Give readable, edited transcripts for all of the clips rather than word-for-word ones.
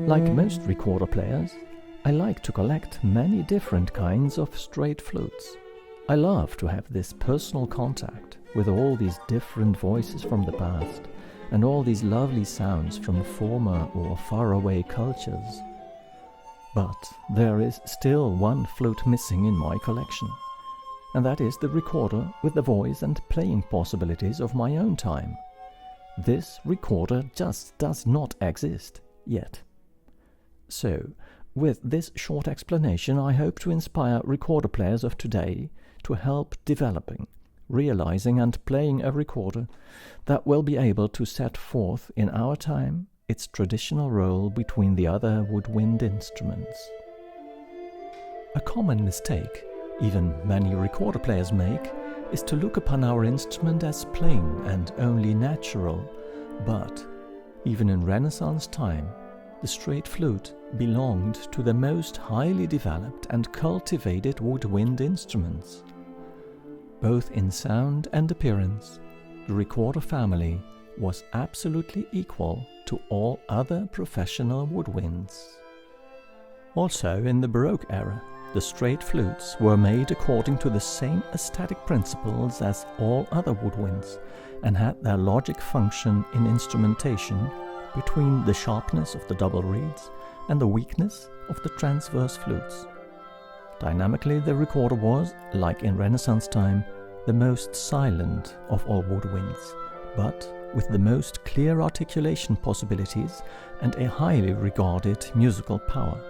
Like most recorder players, I like to collect many different kinds of straight flutes. I love to have this personal contact with all these different voices from the past and all these lovely sounds from former or faraway cultures. But there is still one flute missing in my collection, and that is the recorder with the voice and playing possibilities of my own time. This recorder just does not exist yet. So, with this short explanation, I hope to inspire recorder players of today to help developing, realizing and playing a recorder that will be able to set forth in our time its traditional role between the other woodwind instruments. A common mistake even many recorder players make is to look upon our instrument as plain and only natural, but even in Renaissance time, the straight flute belonged to the most highly developed and cultivated woodwind instruments. Both in sound and appearance, the recorder family was absolutely equal to all other professional woodwinds. Also in the Baroque era, the straight flutes were made according to the same aesthetic principles as all other woodwinds and had their logic function in instrumentation between the sharpness of the double reeds and the weakness of the transverse flutes. Dynamically, the recorder was, like in Renaissance time, the most silent of all woodwinds, but with the most clear articulation possibilities and a highly regarded musical power.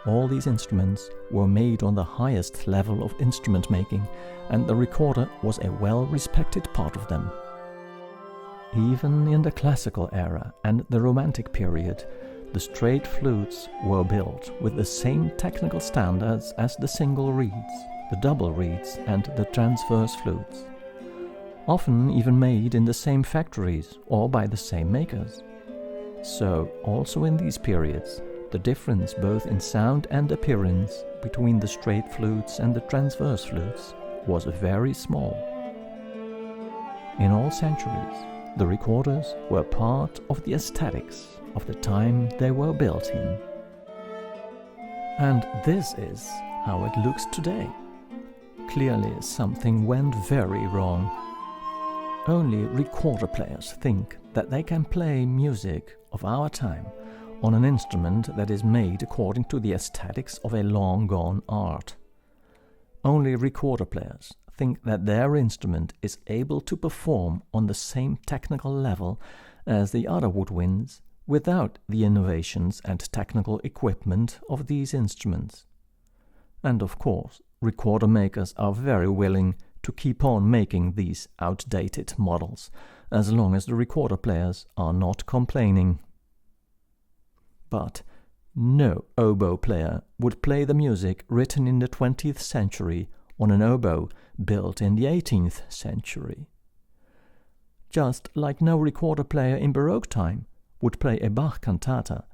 All these instruments were made on the highest level of instrument making, and the recorder was a well-respected part of them. Even in the classical era and the Romantic period, the straight flutes were built with the same technical standards as the single reeds, the double reeds and the transverse flutes, often even made in the same factories or by the same makers. So, also in these periods, the difference both in sound and appearance between the straight flutes and the transverse flutes was very small. In all centuries, the recorders were part of the aesthetics of the time they were built in. And this is how it looks today. Clearly something went very wrong. Only recorder players think that they can play music of our time on an instrument that is made according to the aesthetics of a long-gone art. Only recorder players think that their instrument is able to perform on the same technical level as the other woodwinds without the innovations and technical equipment of these instruments. And of course, recorder makers are very willing to keep on making these outdated models, as long as the recorder players are not complaining. But no oboe player would play the music written in the 20th century on an oboe built in the 18th century. Just like no recorder player in Baroque time would play a Bach cantata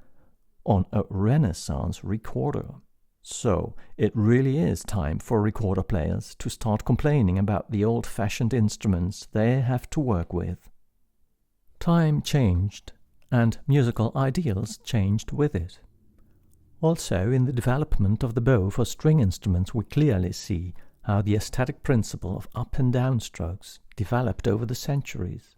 on a Renaissance recorder. So it really is time for recorder players to start complaining about the old-fashioned instruments they have to work with. Time changed, and musical ideals changed with it. Also, in the development of the bow for string instruments, we clearly see how the aesthetic principle of up and down strokes developed over the centuries.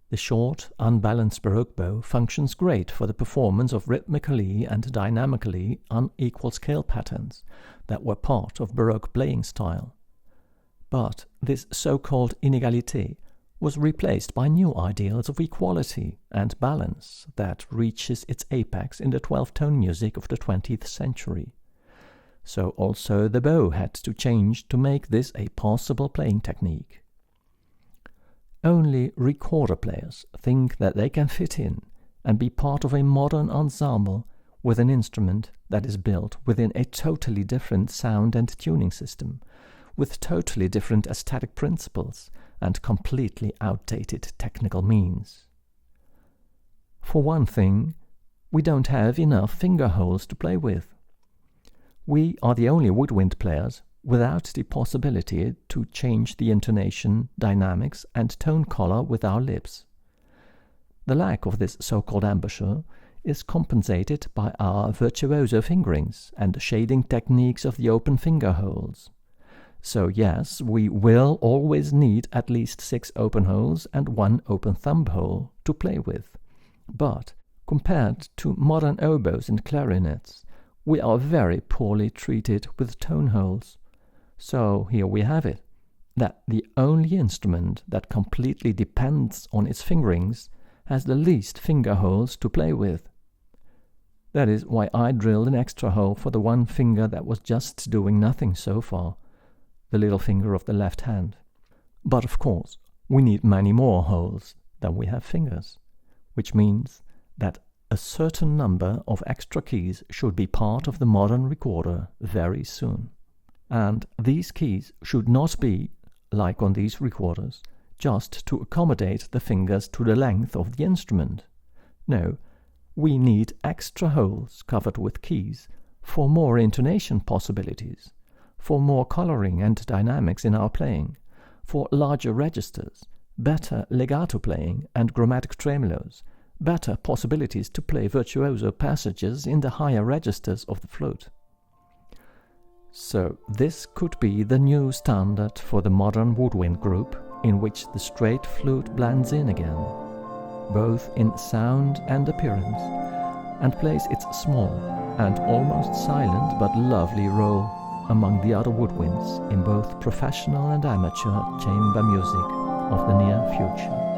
The short, unbalanced Baroque bow functions great for the performance of rhythmically and dynamically unequal scale patterns that were part of Baroque playing style. But this so-called inégalité was replaced by new ideals of equality and balance that reaches its apex in the 12-tone music of the 20th century. So also the bow had to change to make this a possible playing technique. Only recorder players think that they can fit in and be part of a modern ensemble with an instrument that is built within a totally different sound and tuning system, with totally different aesthetic principles and completely outdated technical means. For one thing, we don't have enough finger holes to play with. We are the only woodwind players without the possibility to change the intonation, dynamics, and tone color with our lips. The lack of this so-called embouchure is compensated by our virtuoso fingerings and shading techniques of the open finger holes. So yes, we will always need at least 6 open holes and 1 open thumb hole to play with. But compared to modern oboes and clarinets, we are very poorly treated with tone holes. So here we have it, that the only instrument that completely depends on its fingerings has the least finger holes to play with. That is why I drilled an extra hole for the one finger that was just doing nothing so far, the little finger of the left hand. But of course, we need many more holes than we have fingers, which means that a certain number of extra keys should be part of the modern recorder very soon. And these keys should not be, like on these recorders, just to accommodate the fingers to the length of the instrument. No, we need extra holes covered with keys for more intonation possibilities, for more coloring and dynamics in our playing, for larger registers, better legato playing and chromatic tremolos, better possibilities to play virtuoso passages in the higher registers of the flute. So this could be the new standard for the modern woodwind group, in which the straight flute blends in again, both in sound and appearance, and plays its small and almost silent but lovely role among the other woodwinds in both professional and amateur chamber music of the near future.